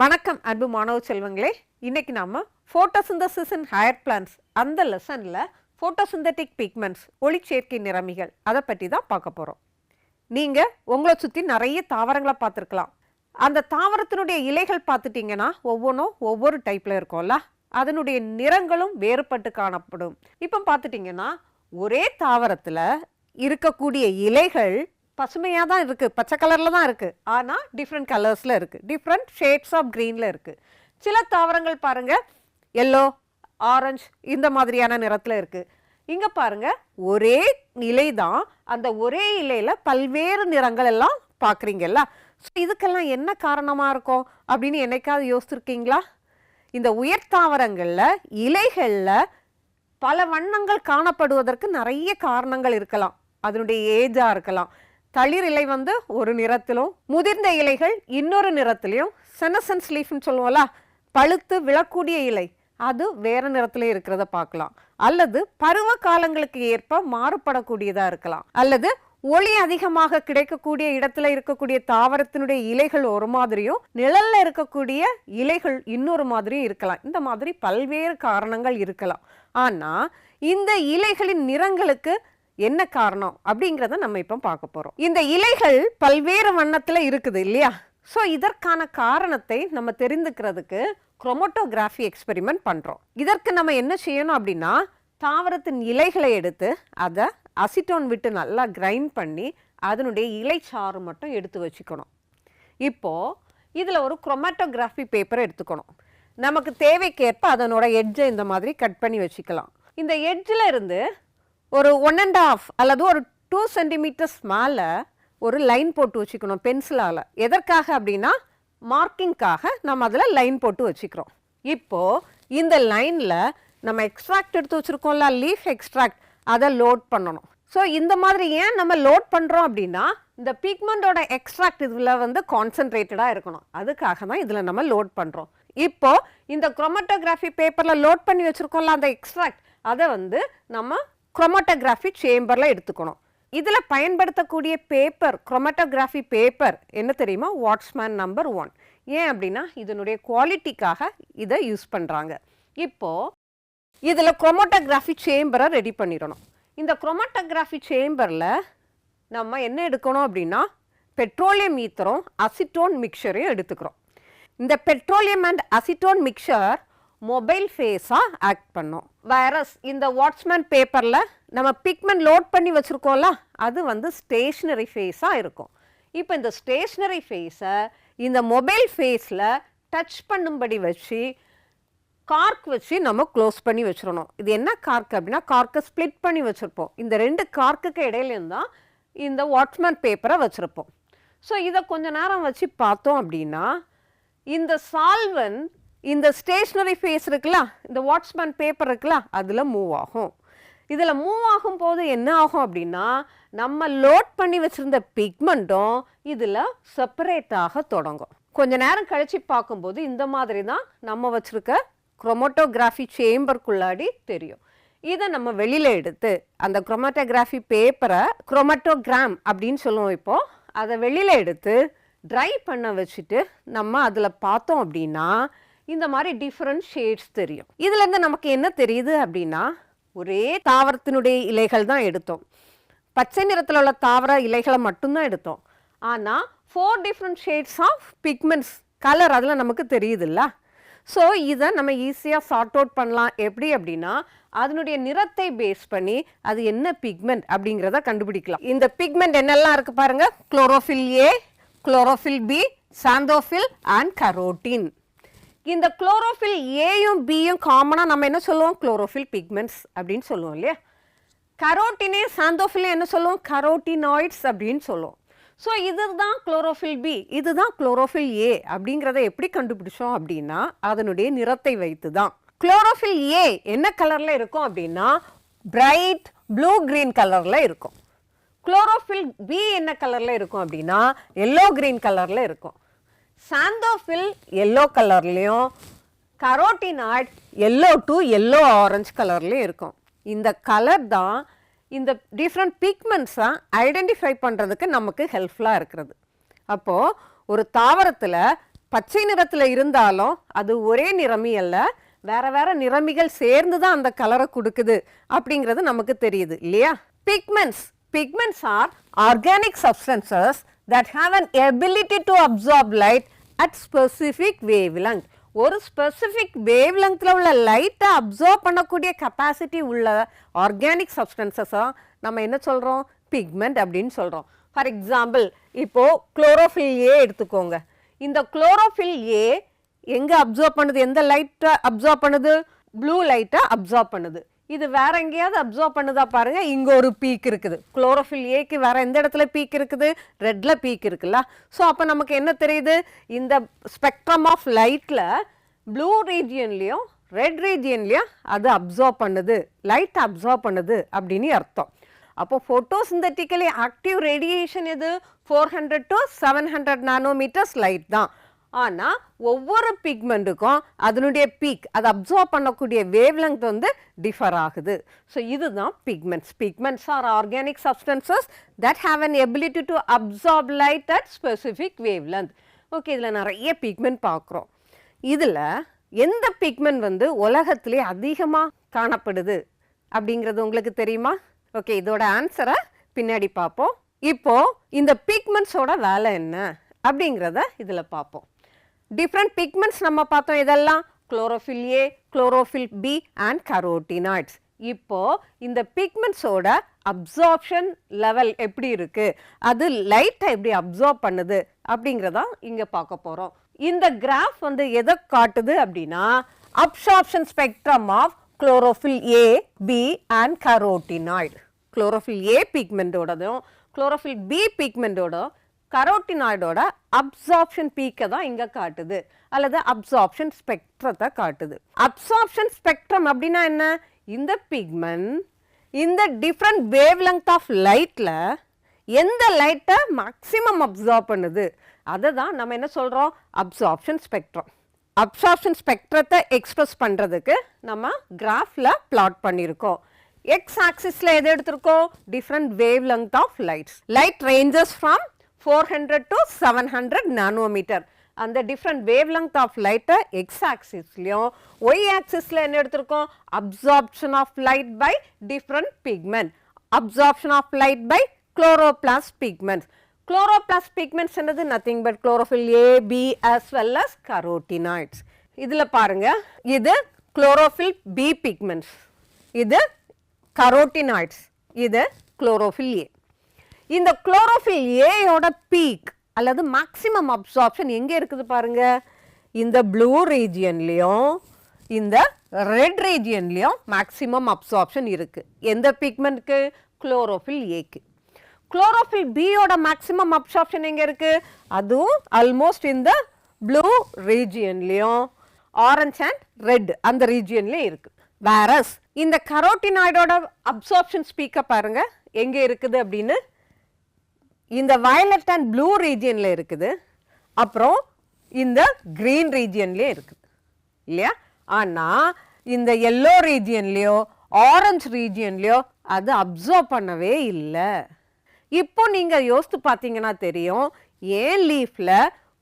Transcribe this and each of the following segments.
வணக்கம் அன்பு மாணவ செல்வங்களே. இன்னைக்கு நாம photosynthesis in higher plants அந்த லெசன்ல photosynthetic pigments ஒளிச்சேர்க்கை நிறமிகள் அதை பற்றி தான் பார்க்க போறோம். நீங்க உங்களை சுத்தி நிறைய தாவரங்களை பார்த்துருக்கலாம். அந்த தாவரத்தினுடைய இலைகள் பார்த்துட்டீங்கன்னா ஒவ்வொன்றும் ஒவ்வொரு டைப்ல இருக்கும்ல, அதனுடைய நிறங்களும் வேறுபட்டு காணப்படும். இப்போ பார்த்துட்டீங்கன்னா ஒரே தாவரத்துல இருக்கக்கூடிய இலைகள் பசுமையாக தான் இருக்குது, பச்சை கலரில் தான் இருக்குது, ஆனால் டிஃப்ரெண்ட் கலர்ஸில் இருக்குது, டிஃப்ரெண்ட் ஷேட்ஸ் ஆஃப் க்ரீனில் இருக்குது. சில தாவரங்கள் பாருங்கள் எல்லோ, ஆரஞ்சு இந்த மாதிரியான நிறத்தில் இருக்குது. இங்கே பாருங்கள் ஒரே இலை தான், அந்த ஒரே இலையில் பல்வேறு நிறங்கள் எல்லாம் பார்க்குறீங்கல்ல. ஸோ இதுக்கெல்லாம் என்ன காரணமாக இருக்கும் அப்படின்னு என்னைக்காவது யோசிச்சிருக்கீங்களா? இந்த உயர் தாவரங்களில் இலைகளில் பல வண்ணங்கள் காணப்படுவதற்கு நிறைய காரணங்கள் இருக்கலாம். அதனுடைய ஏஜாக இருக்கலாம். தளிர் இலை ஒரு நிறத்திலும், முதிர்ந்த இலைகள் இன்னொரு நிறத்திலையும், செனசன்ஸ் லீஃப்னு சொல்லுவோம்ல, பழுத்து விழக்கூடிய இலை அது வேறு நிறத்திலே இருக்கிறத பார்க்கலாம். அல்லது பருவ காலங்களுக்கு ஏற்ப மாறுபடக்கூடியதாக இருக்கலாம். அல்லது ஒளி அதிகமாக கிடைக்கக்கூடிய இடத்துல இருக்கக்கூடிய தாவரத்தினுடைய இலைகள் ஒரு மாதிரியும், நிழல்ல இருக்கக்கூடிய இலைகள் இன்னொரு மாதிரியும் இருக்கலாம். இந்த மாதிரி பல்வேறு காரணங்கள் இருக்கலாம். ஆனால் இந்த இலைகளின் நிறங்களுக்கு என்ன காரணம் அப்படிங்கிறத நம்ம இப்போ பார்க்க போகிறோம். இந்த இலைகள் பல்வேறு வண்ணத்தில் இருக்குது இல்லையா? ஸோ இதற்கான காரணத்தை நம்ம தெரிந்துக்கிறதுக்கு குரோமட்டோகிராஃபி எக்ஸ்பெரிமெண்ட் பண்ணுறோம். இதற்கு நம்ம என்ன செய்யணும் அப்படின்னா, தாவரத்தின் இலைகளை எடுத்து அதை அசிட்டோன் விட்டு நல்லா கிரைண்ட் பண்ணி அதனுடைய இலைச்சாறு மட்டும் எடுத்து வச்சுக்கணும். இப்போது இதில் ஒரு குரோமட்டோகிராஃபி பேப்பரை எடுத்துக்கணும். நமக்கு தேவைக்கேற்ப அதனோட எட்ஜை இந்த மாதிரி கட் பண்ணி வச்சுக்கலாம். இந்த எட்ஜில் இருந்து ஒரு 1.5 அல்லது ஒரு 2 சென்டிமீட்டர்ஸ் மேலே ஒரு லைன் போட்டு வச்சுக்கணும் பென்சிலால். எதற்காக அப்படின்னா மார்க்கிங்காக நம்ம அதில் லைன் போட்டு வச்சுக்கிறோம். இப்போது இந்த லைனில் நம்ம எக்ஸ்ட்ராக்ட் எடுத்து வச்சுருக்கோம்ல, லீஃப் எக்ஸ்ட்ராக்ட், அதை லோட் பண்ணணும். ஸோ இந்த மாதிரி ஏன் நம்ம லோட் பண்ணுறோம் அப்படின்னா, இந்த பிக்மெண்டோட எக்ஸ்ட்ராக்ட் இதில் கான்சன்ட்ரேட்டடாக இருக்கணும். அதுக்காக தான் இதில் நம்ம லோட் பண்ணுறோம். இப்போது இந்த குரோமட்டோகிராஃபி பேப்பரில் லோட் பண்ணி வச்சுருக்கோம்ல அந்த எக்ஸ்ட்ராக்ட், அதை நம்ம குரோமட்டோகிராஃபி சேம்பரில் எடுத்துக்கணும். இதில் பயன்படுத்தக்கூடிய பேப்பர், குரோமட்டோகிராஃபி பேப்பர் என்ன தெரியுமா? வாட்ஸ்மேன் நம்பர் 1. ஏன் அப்படின்னா இதனுடைய குவாலிட்டிக்காக இதை யூஸ் பண்ணுறாங்க. இப்போது இதில் குரோமட்டோகிராஃபி சேம்பரை ரெடி பண்ணிடணும். இந்த குரோமட்டோகிராஃபி சேம்பரில் நம்ம என்ன எடுக்கணும் அப்படின்னா, பெட்ரோலியம் ஈத்தரும் அசிட்டோன் மிக்சரையும் எடுத்துக்கிறோம். இந்த petroleum and acetone mixture mobile ஃபேஸாக ஆக்ட் பண்ணும். வைரஸ் இந்த வாட்ஸ்மேன் பேப்பரில் நம்ம பிக்மெண்ட் லோட் பண்ணி வச்சுருக்கோம்ல, அது ஸ்டேஷ்னரி ஃபேஸாக இருக்கும். இப்போ இந்த ஸ்டேஷ்னரி ஃபேஸை இந்த மொபைல் ஃபேஸில் டச் பண்ணும்படி வச்சு கார்க் வச்சு நம்ம க்ளோஸ் பண்ணி வச்சிடணும். இது என்ன கார்க் அப்படின்னா, கார்க்கை ஸ்ப்ளிட் பண்ணி வச்சுருப்போம். இந்த 2 கார்க்குக்கு இடையிலேருந்து தான் இந்த வாட்ஸ்மேன் பேப்பரை வச்சுருப்போம். ஸோ இதை கொஞ்சம் நேரம் வச்சு பார்த்தோம் அப்படின்னா, இந்த சால்வன் இந்த ஸ்டேஷ்னரி ஃபேஸ் இருக்குல்ல, இந்த வாட்ஸ்மேன் பேப்பர் இருக்குல்ல, அதில் மூவ் ஆகும். இதில் மூவ் ஆகும் போது என்ன ஆகும் அப்படின்னா, நம்ம லோட் பண்ணி வச்சுருந்த பிக்மெண்ட்டும் இதில் செப்பரேட்டாக தொடங்கும். கொஞ்ச நேரம் கழித்து பார்க்கும்போது இந்த மாதிரி தான் நம்ம வச்சுருக்க குரோமட்டோகிராஃபி சேம்பருக்குள்ளாடி தெரியும். இதை நம்ம வெளியில் எடுத்து அந்த குரோமட்டோகிராஃபி பேப்பரை குரோமட்டோகிராம் அப்படின்னு சொல்லுவோம். இப்போது அதை வெளியில் எடுத்து ட்ரை பண்ண வச்சுட்டு நம்ம அதில் பார்த்தோம் அப்படின்னா இந்த மாதிரி டிஃப்ரெண்ட் ஷேட்ஸ் தெரியும். இதுலேருந்து நமக்கு என்ன தெரியுது அப்படின்னா, ஒரே தாவரத்தினுடைய இலைகள் தான் எடுத்தோம், பச்சை நிறத்தில் உள்ள தாவர இலைகளை மட்டும்தான் எடுத்தோம். ஆனால் 4 different shades of pigments colour அதில் நமக்கு தெரியுதுல்ல. ஸோ இதை நம்ம ஈஸியாக சார்ட் அவுட் பண்ணலாம். எப்படி அப்படின்னா, அதனுடைய நிறத்தை பேஸ் பண்ணி அது என்ன பிக்மெண்ட் அப்படிங்கிறத கண்டுபிடிக்கலாம். இந்த பிக்மெண்ட் என்னெல்லாம் இருக்குது பாருங்கள்: chlorophyll A, chlorophyll B, xanthophyll and carotene. இந்த குளோரோஃபில் ஏயும் பியும் காமனாக நம்ம என்ன சொல்லுவோம்? குளோரோஃபில் பிக்மெண்ட்ஸ் அப்படின்னு சொல்லுவோம் இல்லையா? கரோட்டினே சாந்தோஃபிலே என்ன சொல்லுவோம்? கரோட்டினாய்ட்ஸ் அப்படின்னு சொல்லுவோம். ஸோ இதுதான் குளோரோஃபில் பி, இதுதான் குளோரோஃபில் ஏ அப்படிங்கிறத எப்படி கண்டுபிடிச்சோம் அப்படின்னா, அதனுடைய நிறத்தை வைத்து தான். குளோரோஃபில் ஏ என்ன கலரில் இருக்கும் அப்படின்னா, பிரைட் ப்ளூ கிரீன் கலரில் இருக்கும். குளோரோஃபில் பி என்ன கலரில் இருக்கும் அப்படின்னா, எல்லோ கிரீன் கலரில் இருக்கும். சாந்தோஃபில் எல்லோ கலர்லேயும், carotenoid yellow to yellow orange கலர்லேயும் இருக்கும். இந்த கலர் தான் இந்த டிஃப்ரெண்ட் பிக்மெண்ட்ஸை ஐடென்டிஃபை பண்ணுறதுக்கு நமக்கு ஹெல்ப்ஃபுல்லாக இருக்கிறது. அப்போது ஒரு தாவரத்தில் பச்சை நிறத்தில் இருந்தாலும் அது ஒரே நிறமி அல்ல, வேற வேற நிறமிகள் சேர்ந்து தான் அந்த கலரை கொடுக்குது அப்படிங்கிறது நமக்கு தெரியுது இல்லையா? Pigments are organic substances that have an ability to absorb light at specific wavelength. ஒரு ஸ்பெசிஃபிக் வேவ்லெங்க்ல உள்ள லைட்டை அப்சார்ப் பண்ணக்கூடிய கெப்பாசிட்டி உள்ள ஆர்கானிக் சப்ஸ்டன்சஸை நம்ம என்ன சொல்கிறோம்? பிக்மெண்ட் அப்படின்னு சொல்கிறோம். ஃபார் எக்ஸாம்பிள், இப்போது குளோரோஃபில் ஏ எடுத்துக்கோங்க. இந்த குளோரோஃபில் ஏ எங்கே அப்சார்ப் பண்ணுது? எந்த லைட்டை அப்சார்ப் பண்ணுது? ப்ளூ லைட்டை அப்சார்ப் பண்ணுது. இது வேற எங்கேயாவது அப்சார்ப் பண்ணுதா பாருங்க. இங்கே ஒரு பீக் இருக்குது. குளோரோஃபில் ஏக்கு வேற எந்த இடத்துல பீக் இருக்குது? ரெட்ல பீக் இருக்குல்ல. ஸோ அப்போ நமக்கு என்ன தெரியுது? இந்த ஸ்பெக்ட்ரம் ஆஃப் லைட்டில் ப்ளூ ரீஜியன்லேயும் ரெட் ரீஜியன்லேயும் அது அப்சார்ப் பண்ணுது, லைட் அப்சார்ப் பண்ணுது அப்படின்னு அர்த்தம். அப்போ ஃபோட்டோசிந்தட்டிக்கலி ஆக்டிவ் ரேடியேஷன் எது? 400 to 700 நானோமீட்டர்ஸ் லைட் தான். ஆனால் ஒவ்வொரு பிக்மெண்ட்டுக்கும் அதனுடைய பீக், அதை அப்சார்ப் பண்ணக்கூடிய வேவ்லெங்த் வந்து டிஃபர் ஆகுது. ஸோ இதுதான் பிக்மெண்ட்ஸ். Pigments are organic substances that have an ability to absorb light at specific wavelength. Okay, இதில் நிறைய பிக்மெண்ட் பார்க்குறோம். இதில் எந்த பிக்மெண்ட் வந்து உலகத்திலே அதிகமாக காணப்படுது அப்படிங்கிறது உங்களுக்கு தெரியுமா? ஓகே, இதோட ஆன்சரை பின்னாடி பார்ப்போம். இப்போது இந்த பிக்மெண்ட்ஸோட வேலை என்ன அப்படிங்கிறத இதில் பார்ப்போம். டிஃப்ரெண்ட் பிக்மெண்ட்ஸ் நம்ம பார்த்தோம். இதெல்லாம் chlorophyll A, chlorophyll B and carotenoids. இப்போது இந்த பிக்மெண்ட்ஸோட அப்சார்ப்ஷன் லெவல் எப்படி இருக்குது, அது லைட்டை எப்படி அப்சார்ப் பண்ணுது அப்படிங்கிறதான் இங்கே பார்க்க போகிறோம். இந்த கிராஃப் வந்து எதை காட்டுது அப்படின்னா, absorption spectrum of chlorophyll A, B and carotenoid. Chlorophyll A பிக்மெண்ட்டோடதும் குளோரோஃபில் பி பிக்மெண்ட்டோட கரோட்டினாய்டோட அப்சார்ப்ஷன் பீக்கை தான் இங்கே காட்டுது, அல்லது அப்சார்ப்ஷன் ஸ்பெக்ட்ரத்தை காட்டுது. அப்சார்ப்ஷன் ஸ்பெக்ட்ரம் அப்படின்னா என்ன? இந்த பிக்மெண்ட் இந்த டிஃப்ரெண்ட் வேவ் லெங்த் ஆஃப் லைட்டில் எந்த லைட்டை மேக்ஸிமம் அப்சார்ப் பண்ணுது, அதை தான் நம்ம என்ன சொல்கிறோம்? Absorption spectrum. அப்சார்ப்ஷன் ஸ்பெக்ட்ரத்தை எக்ஸ்பிரஸ் பண்ணுறதுக்கு நம்ம கிராஃபில் பிளாட் பண்ணியிருக்கோம். எக்ஸ் ஆக்சிஸில் எது எடுத்திருக்கோம்? Different wavelength of lights. Light ranges from 400 to 700 nanometer. அந்த டிஃப்ரெண்ட் வேவ் லெங்த் ஆஃப் லைட்டை எக்ஸ் ஆக்சிஸ்லையும் ஒய் ஆக்சிஸில் என்ன எடுத்திருக்கோம்? Absorption of light by different pigment. Absorption of light by chloroplast pigments. Chloroplast pigments என்னது? Nothing but chlorophyll A, B as well as carotenoids. இதில் பாருங்க, இது குளோரோஃபில் பி பிக்மெண்ட்ஸ், இது கரோட்டினாய்ட்ஸ், இது குளோரோஃபில் ஏ. இந்த குளோரோஃபில் ஏயோட பீக் அல்லது மேக்ஸிமம் அப்சார்ப்ஷன் எங்கே இருக்குது பாருங்க? இந்த ப்ளூ ரீஜியன்லேயும் இந்த ரெட் ரீஜியன்லேயும் மேக்ஸிமம் அப்சார்ப்ஷன் இருக்குது. எந்த பிக்மெண்ட்க்கு? குளோரோஃபில் ஏக்கு. குளோரோஃபில் பியோட மேக்ஸிமம் அப்சார்ப்ஷன் எங்கே இருக்குது? அதுவும் ஆல்மோஸ்ட் இந்த ப்ளூ ரீஜியன்லேயும் ஆரஞ்ச் அண்ட் ரெட் அந்த ரீஜியன்லேயும் இருக்குது. வேரஸ் இந்த கரோட்டினாய்டோட அப்சார்ப்ஷன் ஸ்பீக்கை பாருங்க எங்கே இருக்குது அப்படின்னு, இந்த வயலட் அண்ட் ப்ளூ ரீஜியனில் இருக்குது, அப்புறம் இந்த க்ரீன் ரீஜியன்லேயே இருக்குது இல்லையா? ஆனால் இந்த எல்லோ ரீஜியன்லேயோ ஆரஞ்சு ரீஜியன்லேயோ அது அப்சார்ப் பண்ணவே இல்லை. இப்போ நீங்கள் யோசித்து பார்த்தீங்கன்னா தெரியும், ஏன் லீஃபில்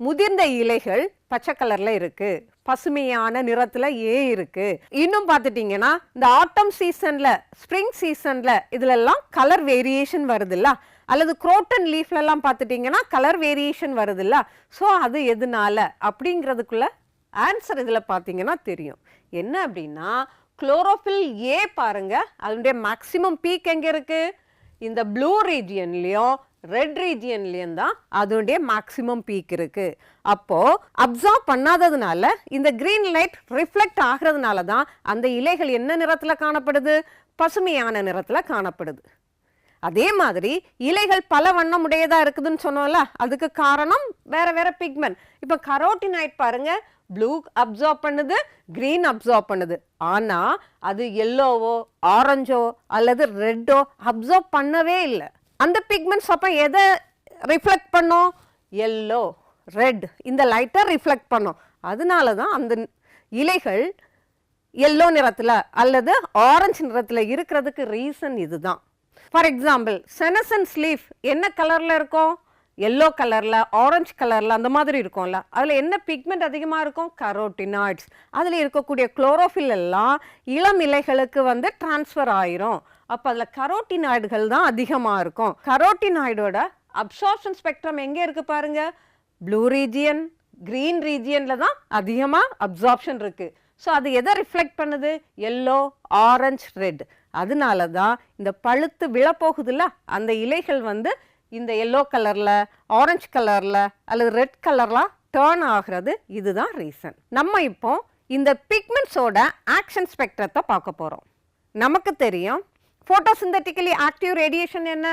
முதிர்ந்த இலைகள் பச்சை கலரில் இருக்குது, பசுமையான நிறத்தில் ஏன் இருக்குது. இன்னும் பார்த்துட்டிங்கன்னா இந்த ஆட்டம் சீசனில், ஸ்ப்ரிங் சீசனில் இதிலெல்லாம் கலர் வேரியேஷன் வருதுல்ல, அல்லது குரோட்டன் லீஃப்லலாம் பார்த்துட்டிங்கன்னா கலர் வேரியேஷன் வருதுல்ல. ஸோ அது எதனால அப்படிங்கிறதுக்குள்ள ஆன்சர் இதில் பார்த்தீங்கன்னா தெரியும். என்ன அப்படின்னா, குளோரோஃபில் ஏ பாருங்க, அதனுடைய மேக்ஸிமம் பீக் எங்கே இருக்குது? இந்த ப்ளூ ரீஜியன்லேயும் ரெட் ரீஜியன்லேயும் தான் அதனுடைய மேக்ஸிமம் பீக் இருக்குது. அப்போது அப்சார்ப் பண்ணாததுனால இந்த க்ரீன் லைட் ரிஃப்ளெக்ட் ஆகிறதுனால தான் அந்த இலைகள் என்ன நிறத்தில் காணப்படுது? பசுமையான நிறத்தில் காணப்படுது. அதே மாதிரி இலைகள் பல வண்ணம் உடையதாக இருக்குதுன்னு சொன்னோம்ல, அதுக்கு காரணம் வேற வேற பிக்மெண்ட். இப்போ கரோட்டினாய்ட் பாருங்க, ப்ளூ அப்சார்ப் பண்ணுது, க்ரீன் அப்சார்ப் பண்ணுது. ஆனால் அது எல்லோவோ ஆரஞ்சோ அல்லது ரெட்டோ அப்சார்ப் பண்ணவே இல்லை. அந்த பிக்மெண்ட்ஸ் அப்போ எதை ரிஃப்ளெக்ட் பண்ணோம்? எல்லோ, ரெட் இந்த லைட்டை ரிஃப்ளெக்ட் பண்ணோம். அதனால தான் அந்த இலைகள் எல்லோ நிறத்தில் அல்லது ஆரஞ்சு நிறத்தில் இருக்கிறதுக்கு ரீசன் இதுதான். ஃபார் எக்ஸாம்பிள், செனசன்ஸ் லீஃப் என்ன கலரில் இருக்கும்? எல்லோ கலரில் ஆரஞ்சு கலரில் அந்த மாதிரி இருக்கும்ல, அதில் என்ன பிக்மெண்ட் அதிகமாக இருக்கும்? கரோட்டினாய்ட்ஸ். அதில் இருக்கக்கூடிய குளோரோஃபில் எல்லாம் இளம் இலைகளுக்கு வந்து டிரான்ஸ்ஃபர் ஆயிரும். அப்போ அதில் கரோட்டினாய்டுகள் தான் அதிகமாக இருக்கும். கரோட்டினாய்டோட அப்சார்ப்ஷன் ஸ்பெக்ட்ரம் எங்கே இருக்குது பாருங்க, ப்ளூ ரீஜியன், க்ரீன் ரீஜியனில் தான் அதிகமாக அப்சார்ப்ஷன் இருக்குது. ஸோ அது எதை ரிஃப்ளெக்ட் பண்ணுது? Yellow, orange, red. அதனால தான் இந்த பழுத்து விழப்போகுதுல்ல அந்த இலைகள் வந்து இந்த எல்லோ கலரில், ஆரஞ்சு கலரில் அல்லது ரெட் கலர்லாம் டேர்ன் ஆகிறது. இதுதான் ரீசன். நம்ம இப்போ இந்த பிக்மெண்ட்ஸோட ஆக்ஷன் ஸ்பெக்ட்ரத்தை பார்க்க போகிறோம். நமக்கு தெரியும் ஃபோட்டோசிந்தட்டிக்கலி ஆக்டிவ் ரேடியேஷன் என்ன?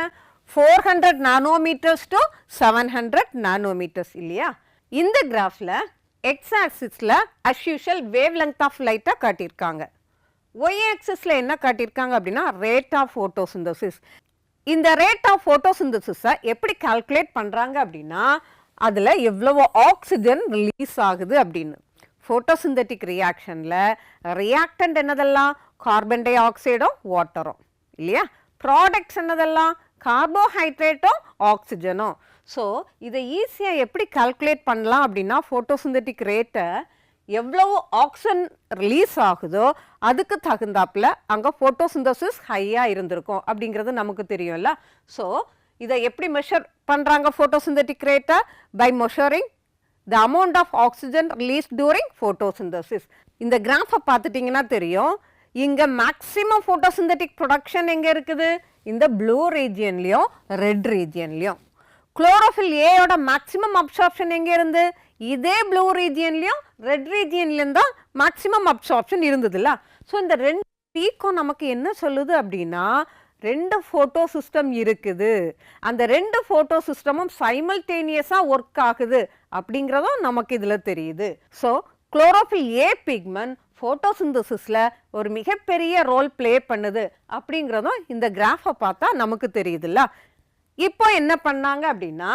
400 நானோமீட்டர்ஸ் டு 700 நானோமீட்டர்ஸ் இல்லையா? இந்த கிராஃபில் எக்ஸ் ஆக்சிஸில் as usual wavelength of லைட்டாக காட்டியிருக்காங்க. ஒய் ஆக்சிஸில் என்ன காட்டியிருக்காங்க அப்படின்னா ரேட் ஆஃப் ஃபோட்டோசிந்தசிஸ். இந்த ரேட் ஆஃப் ஃபோட்டோசிந்தசிஸை எப்படி கால்குலேட் பண்ணுறாங்க அப்படின்னா அதில் எவ்வளவோ ஆக்சிஜன் ரிலீஸ் ஆகுது அப்படின்னு. ஃபோட்டோசிந்தட்டிக் ரியாக்ஷனில் ரியாக்டன்ட் என்னதெல்லாம்? கார்பன் டை ஆக்சைடும் வாட்டரும் இல்லையா? ப்ராடக்ட்ஸ் என்னதெல்லாம்? கார்போஹைட்ரேட்டும் ஆக்சிஜனும். ஸோ இதை ஈஸியாக எப்படி கால்குலேட் பண்ணலாம் அப்படின்னா ஃபோட்டோசிந்தட்டிக் ரேட்டை எவ்வளவு ஆக்சிஜன் ரிலீஸ் ஆகுதோ அதுக்கு தகுந்தாப்புல அங்கே ஃபோட்டோசிந்தசிஸ் ஹையாக இருந்திருக்கும் அப்படிங்கிறது நமக்கு தெரியும்ல. ஸோ இதை எப்படி மெஷர் பண்ணுறாங்க ஃபோட்டோசிந்தட்டிக் ரேட்டை? By measuring the amount of oxygen release during photosynthesis. இந்த கிராஃபை பார்த்துட்டிங்கன்னா தெரியும், இங்கே மேக்ஸிமம் ஃபோட்டோசிந்தட்டிக் ப்ரொடக்ஷன் எங்கே இருக்குது? இந்த ப்ளூ ரீஜியன்லேயும் ரெட் ரீஜியன்லேயும். குளோரோஃபில் ஏயோட மேக்ஸிமம் அப்சார்ப்ஷன் எங்கே இருந்து? இதே ப்ளூ ரீஜியன்லேயும் ரெட் ரீஜியன்லேயும் தான் மேக்ஸிமம் அப்சார்ப்ஷன் இருந்ததுல்ல. ஸோ இந்த ரெண்டு பீக்கும் நமக்கு என்ன சொல்லுது அப்படின்னா ரெண்டு ஃபோட்டோ சிஸ்டம் இருக்குது, அந்த ரெண்டு ஃபோட்டோ சிஸ்டமும் சைமல்டேனியஸாக ஒர்க் ஆகுது அப்படிங்கிறதும் நமக்கு இதில் தெரியுது. ஸோ குளோரோஃபில் ஏ பிக்மெண்ட் ஃபோட்டோசிந்தசிஸில் ஒரு மிகப்பெரிய ரோல் ப்ளே பண்ணுது அப்படிங்கிறதும் இந்த கிராஃபை பார்த்தா நமக்கு தெரியுதுல்ல. இப்போ என்ன பண்ணாங்க அப்படின்னா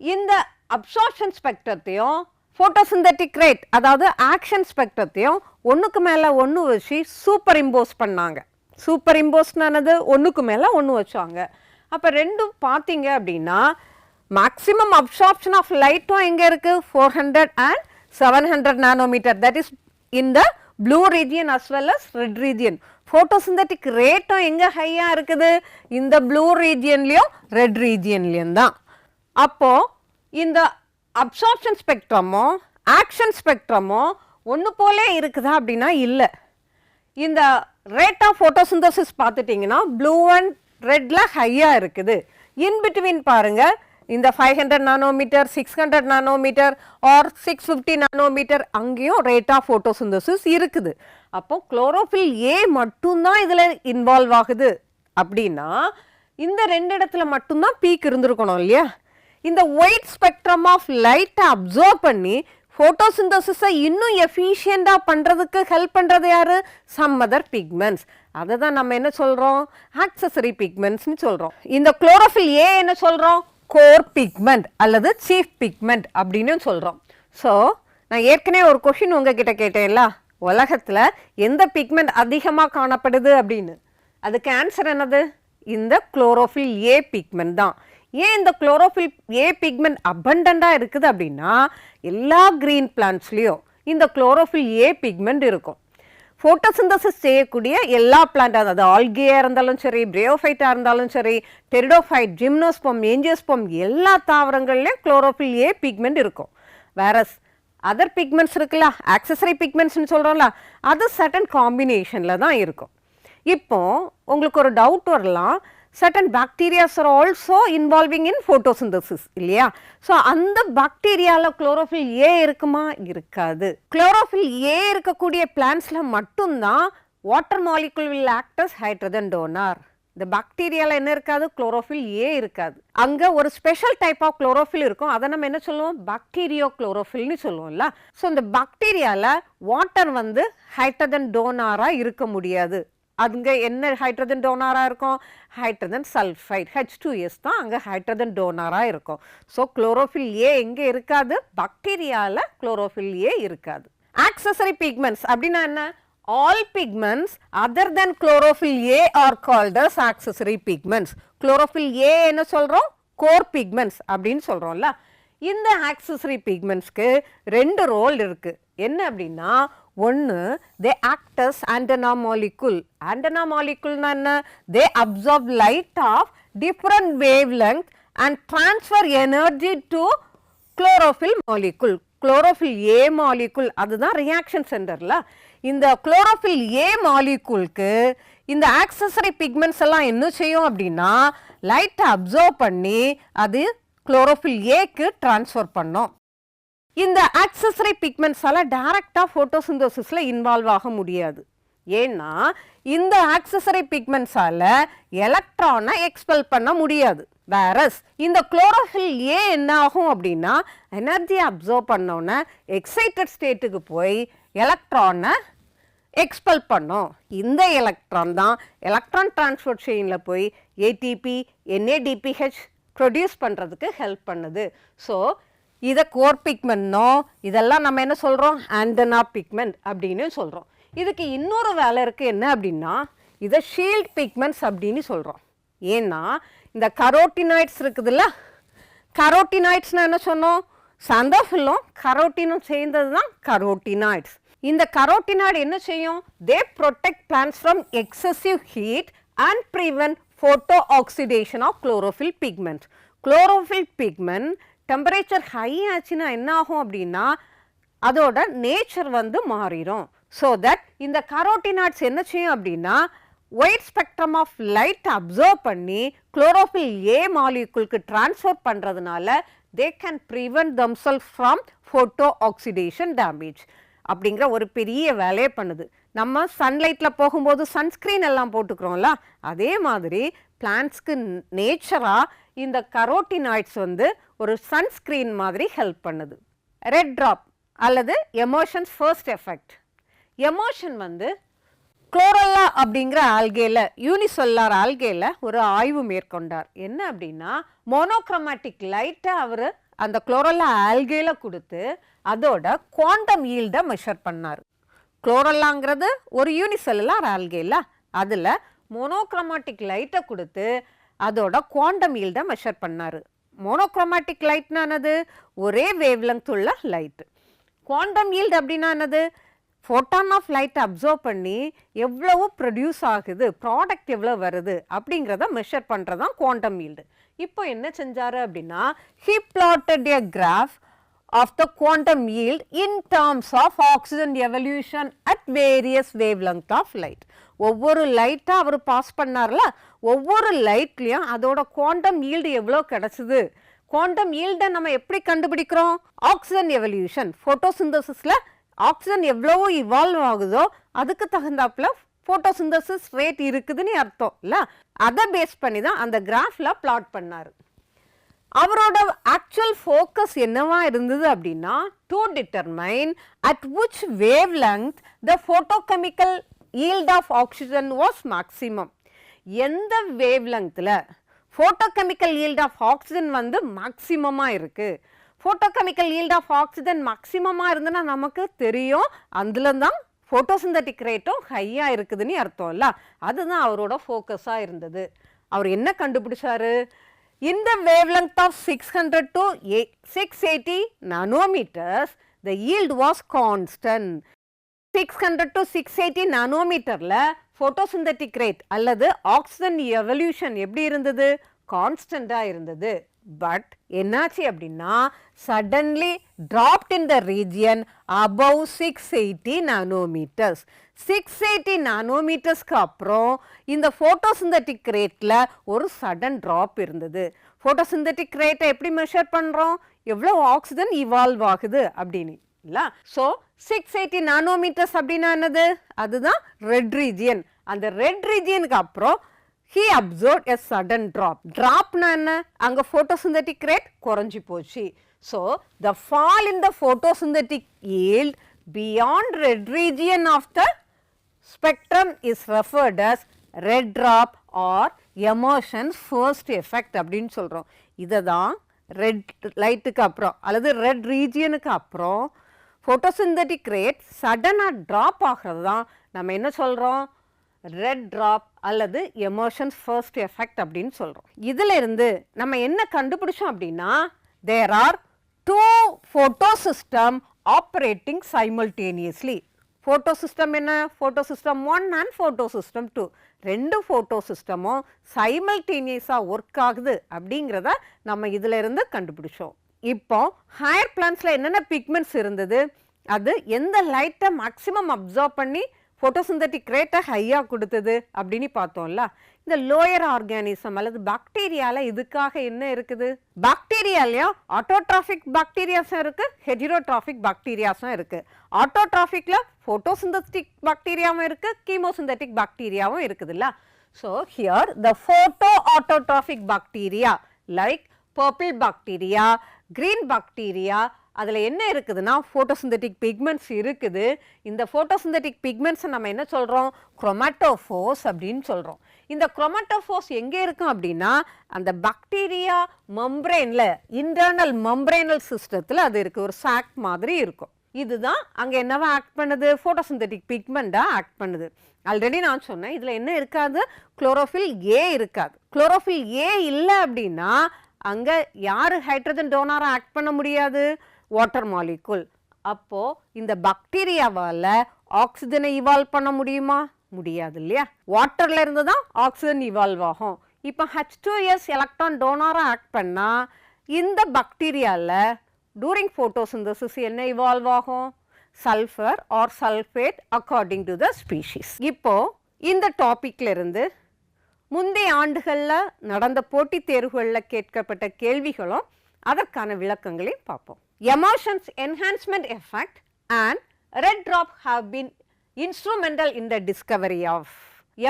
இந்த அப்சார்ப்ஷன் ஸ்பெக்ட்ரத்தையும் ஃபோட்டோசிந்தட்டிக் ரேட் அதாவது ஆக்ஷன் ஸ்பெக்ட்ரத்தையும் ஒன்றுக்கு மேலே ஒன்று வச்சு சூப்பர் இம்போஸ் பண்ணாங்க. சூப்பர் இம்போஸ்னானது ஒன்றுக்கு மேலே ஒன்று வச்சாங்க. அப்போ ரெண்டும் பார்த்தீங்க அப்படின்னா மேக்ஸிமம் அப்சார்ப்ஷன் ஆஃப் லைட்டும் எங்கே இருக்குது? 400 and 700 nanometre. That is in the blue region as well as red region. Photosynthetic ரேட்டும் எங்கே ஹையாக இருக்குது? இந்த ப்ளூ ரீஜியன்லேயும் ரெட் ரீஜியன்லேயும் தான். அப்போது இந்த அப்சார்ப்ஷன் ஸ்பெக்ட்ரமோ ஆக்ஷன் ஸ்பெக்ட்ரமோ ஒன்று போலே இருக்குதா அப்படின்னா இல்லை. இந்த ரேட் ஆஃப் ஃபோட்டோசிந்தசிஸ் பார்த்துட்டிங்கன்னா ப்ளூ அண்ட் ரெட்டில் ஹையாக இருக்குது. இன் பிட்வீன் பாருங்கள், இந்த 500 நானோமீட்டர், 600 நானோமீட்டர் ஆர் 650 நானோமீட்டர் அங்கேயும் ரேட் ஆஃப் ஃபோட்டோசிந்தசிஸ் இருக்குது. அப்போ குளோரோஃபில் ஏ மட்டும்தான் இதில் இன்வால்வ் ஆகுது அப்படின்னா இந்த ரெண்டு இடத்துல மட்டும்தான் பீக் இருந்திருக்கணும் இல்லையா? இந்த ஒயிட் ஸ்பெக்ட்ரம் ஆஃப் லைட்டை அப்சர்வ் பண்ணி ஃபோட்டோசிந்தசிஸை இன்னும் எஃபிஷியண்டாக பண்ணுறதுக்கு ஹெல்ப் பண்ணுறது யார்? Some other pigments. அதை தான் நம்ம என்ன சொல்கிறோம்? ஆக்சசரி பிக்மெண்ட்ஸ்னு சொல்கிறோம். இந்த குளோரோஃபில் ஏ என்ன சொல்கிறோம்? கோர் பிக்மெண்ட் அல்லது சீஃப் பிக்மெண்ட் அப்படின்னு சொல்கிறோம். ஸோ நான் ஏற்கனவே ஒரு கொஷின் உங்ககிட்ட கேட்டேன்ல, உலகத்தில் எந்த பிக்மெண்ட் அதிகமாக காணப்படுது அப்படின்னு. அதுக்கு ஆன்சர் என்னது? இந்த குளோரோஃபில் ஏ பிக்மெண்ட் தான். ஏன் இந்த குளோரோஃபில் ஏ பிக்மெண்ட் அபண்டண்டாக இருக்குது அப்படின்னா எல்லா க்ரீன் பிளான்ட்ஸ்லேயும் இந்த குளோரோஃபில் ஏ பிக்மெண்ட் இருக்கும். ஃபோட்டோசிந்தசிஸ் செய்யக்கூடிய எல்லா பிளான்ட், அதாவது ஆல்கியாக இருந்தாலும் சரி, பிரயோஃபைட்டாக இருந்தாலும் சரி, டெரிடோஃபைட், ஜிம்னோஸ்பம், ஏஞ்சியோஸ்பம் எல்லா தாவரங்கள்லேயும் குளோரோஃபில் ஏ பிக்மெண்ட் இருக்கும். வேற அதர் பிக்மெண்ட்ஸ் இருக்குல்ல, ஆக்சசரி பிக்மெண்ட்ஸ்னு சொல்கிறோம்ல, அது சர்டன் காம்பினேஷனில் தான் இருக்கும். இப்போ உங்களுக்கு ஒரு டவுட் வரலாம், certain bacteria are also involving in photosynthesis இல்லையா? ஸோ அந்த பாக்டீரியாவில் குளோரோஃபில் ஏ இருக்குமா? இருக்காது. குளோரோஃபில் ஏ இருக்கக்கூடிய பிளான்ட்ஸில் மட்டும்தான் water molecule will act as hydrogen donor. இந்த பாக்டீரியாவில் என்ன இருக்காது? குளோரோஃபில் ஏ இருக்காது. அங்கே ஒரு ஸ்பெஷல் டைப் ஆஃப் குளோரோஃபில் இருக்கும், அதை நம்ம என்ன சொல்லுவோம்? பாக்டீரியோ குளோரோஃபில்னு சொல்லுவோம்ல. ஸோ இந்த பாக்டீரியாவில் வாட்டர் வந்து ஹைட்ரஜன் டோனாராக இருக்க முடியாது. அங்கே என்ன ஹைட்ரஜன் டோனாராக இருக்கும்? ஹைட்ரஜன் சல்ஃபைட் H2S தான் அங்கே ஹைட்ரஜன் டோனாராக இருக்கும். ஸோ குளோரோஃபில் ஏ எங்கே இருக்காது? பாக்டீரியாவில் குளோரோஃபில் ஏ இருக்காது. ஆக்சசரி பிக்மெண்ட்ஸ் அப்படின்னா என்ன? All pigments other than chlorophyll A are called as accessory pigments. Chlorophyll A என்ன சொல்கிறோம்? கோர் பிக்மெண்ட்ஸ் அப்படின்னு சொல்கிறோம்ல. இந்த ஆக்சசரி பிக்மெண்ட்ஸ்க்கு 2 ரோல் இருக்குது. என்ன அப்படின்னா, ஒன்று they act as antenna molecule. Antenna மாலிகுல்னா என்ன? They absorb light of different wavelength and transfer energy to chlorophyll molecule. Chlorophyll A molecule அதுதான் ரியாக்ஷன் சென்டரில். இந்த குளோரோஃபில் ஏ மாலிகுலுக்கு இந்த ஆக்சசரி பிக்மெண்ட்ஸ் எல்லாம் என்ன செய்யும் அப்படின்னா, லைட்டை அப்சர்வ் பண்ணி அது குளோரோஃபில் ஏக்கு ட்ரான்ஸ்ஃபர் பண்ணோம். இந்த ஆக்சசரி பிக்மெண்ட்ஸால் டைரக்டாக ஃபோட்டோசிந்தசிஸில் இன்வால்வ் ஆக முடியாது. ஏன்னா இந்த ஆக்சசரி பிக்மெண்ட்ஸால் எலக்ட்ரானை எக்ஸ்பெல் பண்ண முடியாது. வேரஸ் இந்த குளோரோஃபில் ஏ என்ன ஆகும் அப்படின்னா, எனர்ஜி அப்சர்வ் பண்ணோன்னே எக்ஸைட்டட் ஸ்டேட்டுக்கு போய் எலக்ட்ரானை எக்ஸ்பெல் பண்ணோம். இந்த எலக்ட்ரான் தான் எலக்ட்ரான் டிரான்ஸ்போர்ட் செயினில் போய் ஏடிபி NADPH ப்ரொடியூஸ் பண்ணுறதுக்கு ஹெல்ப் பண்ணுது. ஸோ இதை கோர் பிக்மெண்ட்னோ இதெல்லாம் நம்ம என்ன சொல்கிறோம், ஆண்டனா பிக்மெண்ட் அப்படின்னு சொல்கிறோம். இதுக்கு இன்னொரு வேலை இருக்குது. என்ன அப்படின்னா, இதை ஷீல்ட் பிக்மெண்ட்ஸ் அப்படின்னு சொல்கிறோம். ஏன்னா இந்த கரோட்டினாய்ட்ஸ் இருக்குதுல்ல, கரோட்டினாய்ட்ஸ்னால் என்ன சொன்னோம், சந்தோஃபில்லும் கரோட்டினும் சேர்ந்தது தான் கரோட்டினாய்ட்ஸ். இந்த கரோட்டினாய்டு என்ன செய்யும், they protect plants from excessive heat and prevent photo oxidation of chlorophyll pigment. chlorophyll pigment temperature high ஆச்சுன்னா என்ன ஆகும் அப்படின்னா, அதோட நேச்சர் வந்து மாறிடும். ஸோ தட் இந்த கரோட்டினாய்ட்ஸ் என்ன செய்யும் அப்படின்னா, white spectrum of light observe பண்ணி குளோரோஃபில் ஏ மாலிகுலுக்கு ட்ரான்ஸ்ஃபர் பண்ணுறதுனால they can prevent themselves from photo oxidation damage அப்படிங்கிற ஒரு பெரிய வேலையை பண்ணுது. நம்ம சன்லைட்டில் போகும்போது சன்ஸ்க்ரீன் எல்லாம் போட்டுக்கிறோம்ல, அதே மாதிரி பிளான்ட்ஸ்க்கு நேச்சராக இந்த கரோட்டினாய்ட்ஸ் வந்து ஒரு சன்ஸ்க்ரீன் மாதிரி ஹெல்ப் பண்ணுது. ரெட் ட்ராப் அல்லது எமோஷன்ஸ் ஃபர்ஸ்ட் எஃபெக்ட். எமோஷன் வந்து குளோரல்லா அப்படிங்கிற ஆல்கேல, யூனிசெல்லார் ஆல்கேல ஒரு ஆய்வு மேற்கொண்டார். என்ன அப்படின்னா, மோனோக்ரோமேட்டிக் லைட்டை அவர் அந்த குளோரல்லா ஆல்கேல கொடுத்து அதோட குவாண்டம் ஈல்டை மெஷர் பண்ணார். குளோரல்லாங்கிறது ஒரு யூனிசெல்லுலார் ஆல்கேல, அதில் மோனோக்ரோமேட்டிக் லைட்டை கொடுத்து அதோட குவாண்டம் ஈல்டை மெஷர் பண்ணார். மோனோக்ரோமேட்டிக் லைட்னா என்னது, ஒரே வேவ் லெங்த் உள்ள லைட். குவாண்டம் ஈல்டு அப்படின்னா என்னது, ஃபோட்டான் ஆஃப் லைட்டை அப்சர்வ் பண்ணி எவ்வளவு ப்ரொடியூஸ் ஆகுது, ப்ராடக்ட் எவ்வளோ வருது அப்படிங்கிறத மெஷர் பண்ணுறது தான் குவாண்டம் ஈல்டு. இப்போ என்ன செஞ்சார் அப்படின்னா, he plotted a graph of the quantum yield in terms of oxygen evolution at various wavelength of light. ஒவ்வொரு லைட்டாக அவர் பாஸ் பண்ணார்ல, ஒவ்வொரு லைட்லேயும் அதோட குவாண்டம் ஈல்டு எவ்வளோ கிடச்சிது. குவாண்டம் ஈல்டை நம்ம எப்படி கண்டுபிடிக்கிறோம், ஆக்சிஜன் எவல்யூஷன். ஃபோட்டோசிந்தசிஸில் ஆக்சிஜன் எவ்வளவோ இவால்வ் ஆகுதோ அதுக்கு தகுந்தாப்புல ஃபோட்டோசிந்தசிஸ் ரேட் இருக்குதுன்னு அர்த்தம் இல்லை. அதை பேஸ் பண்ணி தான் அந்த கிராஃபில் பிளாட் பண்ணார். அவரோட ஆக்சுவல் ஃபோக்கஸ் என்னவா இருந்தது அப்படின்னா, to determine at which wavelength the photochemical yield of oxygen was maximum. எந்த வேவ் லெங்த்தில் ஃபோட்டோகெமிக்கல் ஈல்ட் ஆஃப் ஆக்சிஜன் வந்து மேக்சிமமாக இருக்குது. ஃபோட்டோகெமிக்கல் ஈல்ட் ஆஃப் ஆக்சிஜன் மேக்சிமமாக இருந்ததுன்னா நமக்கு தெரியும், அதில் தான் ஃபோட்டோசிந்தட்டிக் ரேட்டும் ஹையாக இருக்குதுன்னு அர்த்தம் இல்லை. அதுதான் அவரோட ஃபோக்கஸாக இருந்தது. அவர் என்ன கண்டுபிடிச்சாரு, in the wavelength of 600 to 680 nanometers, the yield was constant. 600 to 680 nanometerல photosynthetic rate அல்லது oxygen evolution எப்படி இருந்தது, கான்ஸ்டண்டாக இருந்தது. பட் என்னாச்சு அப்படின்னா, suddenly dropped in the region above 680 nanometers. 680 நானோமீட்டர்ஸ்க்கு அப்புறம் இந்த ஃபோட்டோசிந்தட்டிக் ரேட்டில் ஒரு சடன் ட்ராப் இருந்தது. ஃபோட்டோசிந்தட்டிக் ரேட்டை எப்படி மெஷர் பண்ணுறோம், எவ்வளோ ஆக்சிஜன் இவால்வ் ஆகுது அப்படின்னு இல்லை. ஸோ 680 நானோமீட்டர்ஸ் அப்படின்னா என்னது, அதுதான் ரெட் ரீஜியன். அந்த ரெட் ரீஜியனுக்கு அப்புறம் he observed a sudden drop. Dropனா என்ன, அங்கே photosynthetic rate குறைஞ்சி போச்சு. So the fall in the photosynthetic yield beyond red region of the spectrum is referred as red drop or emergence first effect அப்படின்னு சொல்கிறோம். இதை தான் ரெட் லைட்டுக்கு அப்புறம் அல்லது ரெட் ரீஜியனுக்கு அப்புறம் ஃபோட்டோசிந்தட்டிக் ரேட் சடனாக ட்ராப் ஆகிறது தான் நம்ம என்ன சொல்கிறோம், ரெட் ட்ராப் அல்லது எமர்ஷன்ஸ் ஃபர்ஸ்ட் எஃபெக்ட் அப்படின்னு சொல்கிறோம். இதில் இருந்து நம்ம என்ன கண்டுபிடிச்சோம் அப்படின்னா there are two photosystem operating simultaneously. photosystem என்ன? photosystem 1 and photosystem 2 ரெண்டு photosystemமும் சைமல்டேனியஸாக ஒர்க் ஆகுது அப்படிங்கிறத நம்ம இதில் இருந்து கண்டுபிடிச்சோம். இப்போ ஹையர் பிளான்ஸில் என்னென்ன பிக்மெண்ட்ஸ் இருந்தது, அது எந்த லைட்டை மேக்ஸிமம் அப்சார்ப் பண்ணி ஃபோட்டோசிந்தட்டிக் ரேட்டை ஹையாக கொடுத்தது அப்படின்னு பார்த்தோம்ல. இந்த லோயர் ஆர்கானிசம் அல்லது பாக்டீரியாவில் இதுக்காக என்ன இருக்குது? பாக்டீரியாலையும் ஆட்டோட்ராஃபிக் பாக்டீரியாஸும் இருக்குது, ஹெட்ரோட்ராஃபிக் பாக்டீரியாஸும் இருக்குது. ஆட்டோட்ராஃபிக்கில் ஃபோட்டோசிந்தட்டிக் பாக்டீரியாவும் இருக்குது, கீமோசிந்தட்டிக் பாக்டீரியாவும் இருக்குதுல்ல. So here the photo autotrophic bacteria like purple bacteria, green bacteria, அதில் என்ன இருக்குதுன்னா ஃபோட்டோசிந்தட்டிக் பிக்மெண்ட்ஸ் இருக்குது. இந்த ஃபோட்டோசிந்தட்டிக் பிக்மெண்ட்ஸை நம்ம என்ன சொல்கிறோம்? குரோமேட்டோஃபோர்ஸ் அப்படின்னு சொல்கிறோம். இந்த குரோமேட்டோஃபோர்ஸ் எங்கே இருக்கும் அப்படின்னா அந்த பாக்டீரியா மெம்பரேனில், இன்டர்னல் மெம்பரேனல் சிஸ்டத்தில் அது இருக்குது, ஒரு சாக் மாதிரி இருக்கும். இதுதான் அங்கே என்னவா ஆக்ட் பண்ணுது? ஃபோட்டோசிந்தட்டிக் பிக்மெண்ட்டாக ஆக்ட் பண்ணுது. ஆல்ரெடி நான் சொன்னேன் இதில் என்ன இருக்காது? குளோரோஃபில் ஏ இருக்காது. குளோரோஃபில் ஏ இல்லை அப்படின்னா அங்கே யார் ஹைட்ரஜன் டோனராக ஆக்ட் பண்ண முடியாது? Water molecule. அப்போது இந்த பாக்டீரியாவால் ஆக்சிஜனை இவால்வ் பண்ண முடியுமா? முடியாது இல்லையா? வாட்டரில் இருந்து தான் ஆக்சிஜன் இவால்வ் ஆகும். இப்போ H2S எலக்ட்ரான் டோனராக ஆக்ட் பண்ணால் இந்த பாக்டீரியாவில் டூரிங் ஃபோட்டோசிந்தசிஸ் என்ன இவால்வ் ஆகும்? Sulphur or sulphate according to the species. இப்போது இந்த டாப்பிக்கில் இருந்து முந்தைய ஆண்டுகளில் நடந்த போட்டித் தேர்வுகளில் கேட்கப்பட்ட கேள்விகளும் அதற்கான விளக்கங்களையும் பார்ப்போம். Emotions enhancement effect and red drop have been instrumental in the discovery of.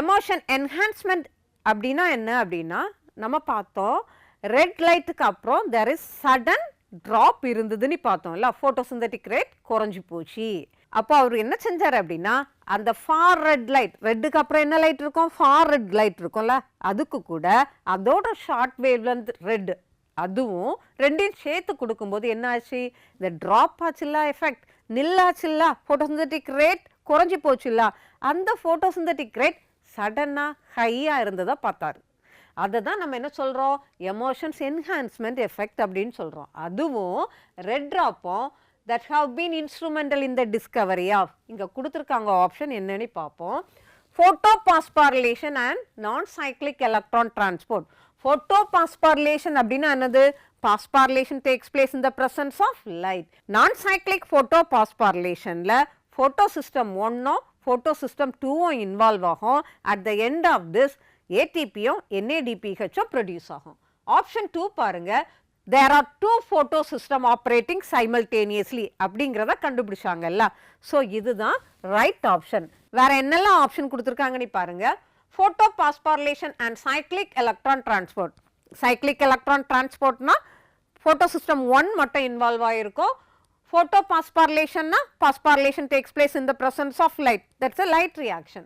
Emotion enhancement அப்படின்னா என்ன அப்படின்னா நம்ம பார்த்தோம் ரெட் லைட்டுக்கு அப்புறம் there is சடன் ட்ராப் இருந்ததுன்னு பார்த்தோம்ல, ஃபோட்டோசிந்தட்டிக் ரேட் குறைஞ்சி போச்சு. அப்போ அவர் என்ன செஞ்சார் அப்படின்னா அந்த ஃபார் ரெட் லைட், ரெட்டுக்கு அப்புறம் என்ன லைட் இருக்கும்? ஃபார் ரெட் லைட் இருக்கும்ல, அதுக்கு கூட அதோட ஷார்ட் வேவ்லென்த் ரெட், அதுவும் ரெண்டையும் சேர்த்து கொடுக்கும்போது என்ன ஆச்சு? இந்த ட்ராப் ஆச்சுல்ல எஃபெக்ட், நில்லாச்சுல்ல, ஃபோட்டோசிந்தட்டிக் ரேட் குறைஞ்சி போச்சுல்ல, அந்த ஃபோட்டோசிந்தட்டிக் ரேட் சடனாக ஹையாக இருந்ததை பார்த்தாரு. அதை தான் நம்ம என்ன சொல்கிறோம்? எமோஷன்ஸ் என்ஹான்ஸ்மெண்ட் எஃபெக்ட் அப்படின்னு சொல்கிறோம். அதுவும் red ட்ராப்பும் that have been instrumental in the discovery of. இங்கே கொடுத்துருக்காங்க ஆப்ஷன் என்னன்னு பார்ப்போம். photophosphorilation and non-cyclic electron transport. photophosphorilation அப்படின்னா என்னது? phosphorylation takes place in the presence of light. non-cyclic photophosphorylationல photosystem 1 photosystem 2 இன்வால்வ் ஆகும். at the end of this ATPயும் NADPHம் ப்ரொடியூஸ் ஆகும். ஆப்ஷன் 2 பாருங்க, there are two photosystem operating simultaneously அப்படிங்கிறத கண்டுபிடிச்சாங்கல்ல. ஸோ இதுதான் ரைட் ஆப்ஷன். வேற என்னெல்லாம் ஆப்ஷன் கொடுத்துருக்காங்கன்னு பாருங்க. photophosphorilation and cyclic electron transport. cyclic electron transportனா photosystem 1 மட்டும் இன்வால்வ் ஆகிருக்கும். photophosphorylationனா phosphorylation takes place in the presence of light. that's a light reaction.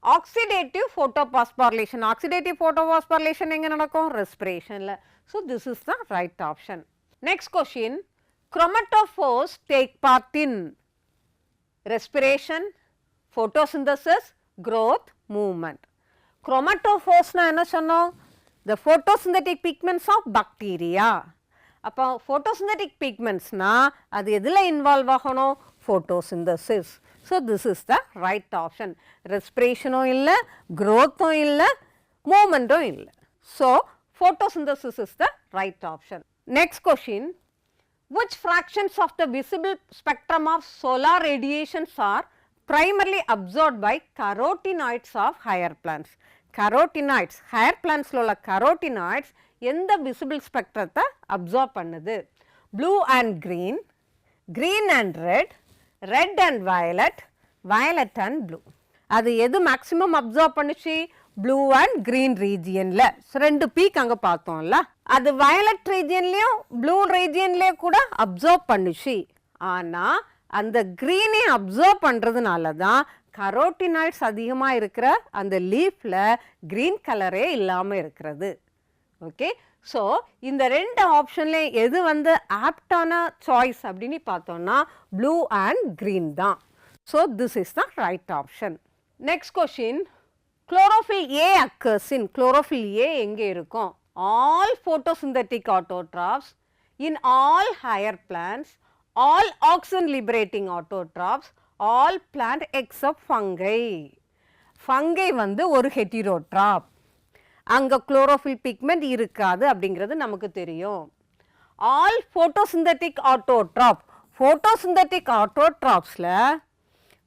Oxidative photophosphorylation. Oxidative photophosphorylation எங்க நடக்கும்? ரெஸ்பிரேஷனில். So this is the right option. Next question. Chromatophores take part in respiration, photosynthesis, growth, movement. Chromatophores na என்ன சொன்னோம்? The photosynthetic pigments of bacteria. அப்போ photosynthetic pigments na அது எதில் involve ஆகணும்? photosynthesis. So this is the right option. ரெஸ்பிரேஷனும் இல்லை, growthம் இல்லை, மூமெண்ட்டும் இல்லை. So photosynthesis is the right option. Next question. Which fractions of the visible spectrum of solar radiations are primarily absorbed by carotenoids of higher plants? Carotenoids, higher plants உள்ள carotenoids எந்த visible spectrத்தை absorb பண்ணுது? Blue and green, green and red, red and violet, violet and blue. அது எது maximum absorb பண்ணுச்சு? Blue and green ரீஜியனில். So ரெண்டு peak அங்கே பார்த்தோம்ல, அது வயலட் ரீஜியன்லேயும் ப்ளூ ரீஜியன்லேயும் கூட அப்சார்ப் பண்ணுச்சு. ஆனால் அந்த க்ரீனே அப்சார்ப் பண்ணுறதுனால தான் கரோட்டினாய்ட்ஸ் அதிகமாக இருக்கிற அந்த லீஃபில் க்ரீன் கலரே இல்லாமல் இருக்கிறது. ஓகே, ஸோ இந்த ரெண்டு ஆப்ஷன்லேயும் எது வந்து ஆப்டான சாய்ஸ் அப்படின்னு பார்த்தோம்னா ப்ளூ அண்ட் க்ரீன் தான். So this is the right option. Next question. chlorophyll A occurs in, chlorophyll A எங்கே இருக்கும்? All photosynthetic autotrophs in all higher plants, all oxygen liberating autotrophs, all plant except fungi. Fungi வந்து ஒரு heterotroph. அங்க chlorophyll pigment இருக்காது அப்படிங்கிறது நமக்கு தெரியும். All photosynthetic autotroph, photosynthetic autotrophsல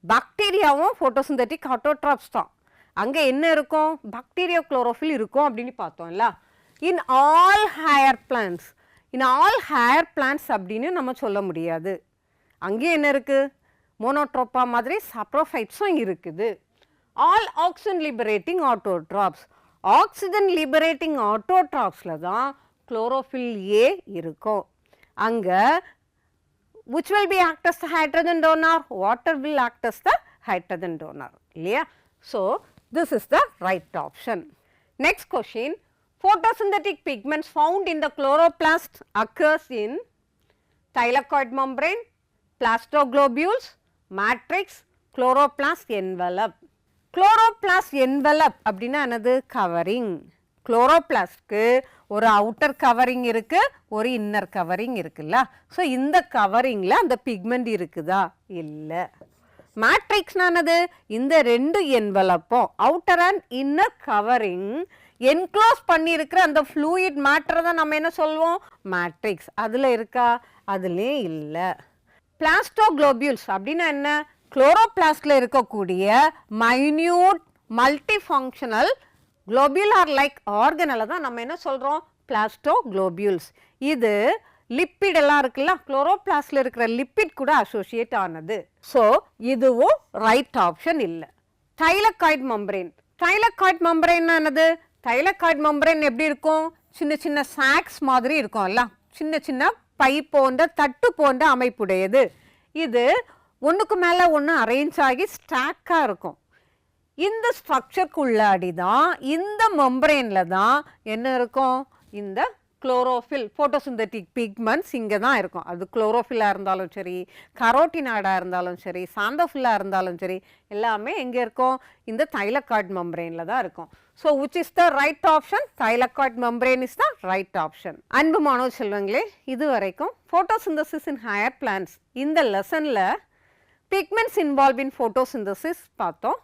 பாக்டீரியாவும் photosynthetic autotrophs தான். அங்க என்ன இருக்கும்? பாக்டீரியா chlorophyll இருக்கும் அப்படின்னு பார்த்தோம்ல. In all higher plants, in all higher plants அப்படின்னு நம்ம சொல்ல முடியாது. அங்கே என்ன இருக்கு? மோனோட்ரோப்பா மாதிரி சாப்ரோஃபைட்ஸும் இருக்குது. All oxygen liberating autotrophs, oxygen liberating autotrophsல தான் chlorophyll A இருக்கும். அங்க which will be act as the hydrogen donor? Water will act as the hydrogen donor. இல்லையா? So, this is the right option. Next question, photosynthetic pigments found in the chloroplast occurs in thylakoid membrane, plastoglobules, matrix, chloroplast envelope. Chloroplast envelope அப்படின்னா என்னது? Covering. குளோரோபிளாஸ்ட்க்கு ஒரு outer covering இருக்கு, ஒரு inner covering இருக்குல்ல. So இந்த கவரிங்ல அந்த pigment இருக்குதா? இல்லை. மேட்ரிக்ஸ்னானது இந்த ரெண்டு என்வலப்பும் outer and inner covering enclose பண்ணியிருக்கிற அந்த ஃப்ளூயிட் மேட்டரை தான் நம்ம என்ன சொல்லுவோம்? மேட்ரிக்ஸ். அதில் இருக்கா? அதுலேயே இல்லை. பிளாஸ்டோக்ளோபியூல்ஸ் அப்படின்னா என்ன? குளோரோபிளாஸ்டில் இருக்கக்கூடிய மைன்யூட் மல்டிஃபங்க்ஷனல் குளோபியுலார் லைக் ஆர்கனலை தான் நம்ம என்ன சொல்கிறோம்? பிளாஸ்டோக்ளோபியூல்ஸ். இது லிப்பிட் எல்லாம் இருக்குல்ல, குளோரோபிளாஸ்டில் இருக்கிற லிப்பிட் கூட அசோசியேட் ஆனது. ஸோ இதுவும் ரைட் ஆப்ஷன் இல்லை. Thylakoid membrane. தைலகாய்டு மெம்பரேன் என்னது? தைலகாய்டு மெம்பரேன் எப்படி இருக்கும்? சின்ன சின்ன சாக்ஸ் மாதிரி இருக்கும்ல, சின்ன சின்ன பை போன்ற தட்டு போன்ற அமைப்புடையது. இது ஒன்றுக்கு மேலே ஒன்று அரேஞ்ச் ஆகி ஸ்டாக்காக இருக்கும். இந்த ஸ்ட்ரக்சர்க்குள்ளாடி தான், இந்த மெம்பரேனில் தான் என்ன இருக்கும்? இந்த குளோரோஃபில் ஃபோட்டோசிந்தட்டிக் பிக்மெண்ட்ஸ் இங்கே தான் இருக்கும். அது குளோரோஃபில்லாக இருந்தாலும் சரி, கரோட்டினாய்டாக இருந்தாலும் சரி, சாந்தோஃபில்லாக இருந்தாலும் சரி, எல்லாமே எங்கே இருக்கும்? இந்த தைலகாய்டு மெம்பரேனில் தான் இருக்கும். So which is the right option? Thylakoid membrane is the right option. அன்பு மாணவ செல்வங்களே, இது வரைக்கும் ஃபோட்டோசிந்தசிஸ் இன் ஹையர் பிளான்ட்ஸ் இந்த லெசனில் பிக்மெண்ட்ஸ் இன்வால்வ் இன் ஃபோட்டோசிந்தசிஸ் பார்த்தோம்.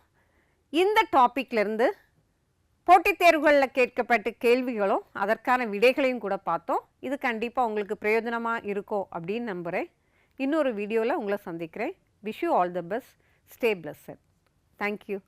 இந்த டாப்பிக்லேருந்து போட்டித் தேர்வுகளில் கேட்கப்பட்ட கேள்விகளும் அதற்கான விடைகளையும் கூட பார்த்தோம். இது கண்டிப்பாக உங்களுக்கு பிரயோஜனமாக இருக்கும் அப்படின்னு நம்புகிறேன். இன்னொரு வீடியோவில் உங்களை சந்திக்கிறேன். Wish you all the best. Stay blessed. Thank you.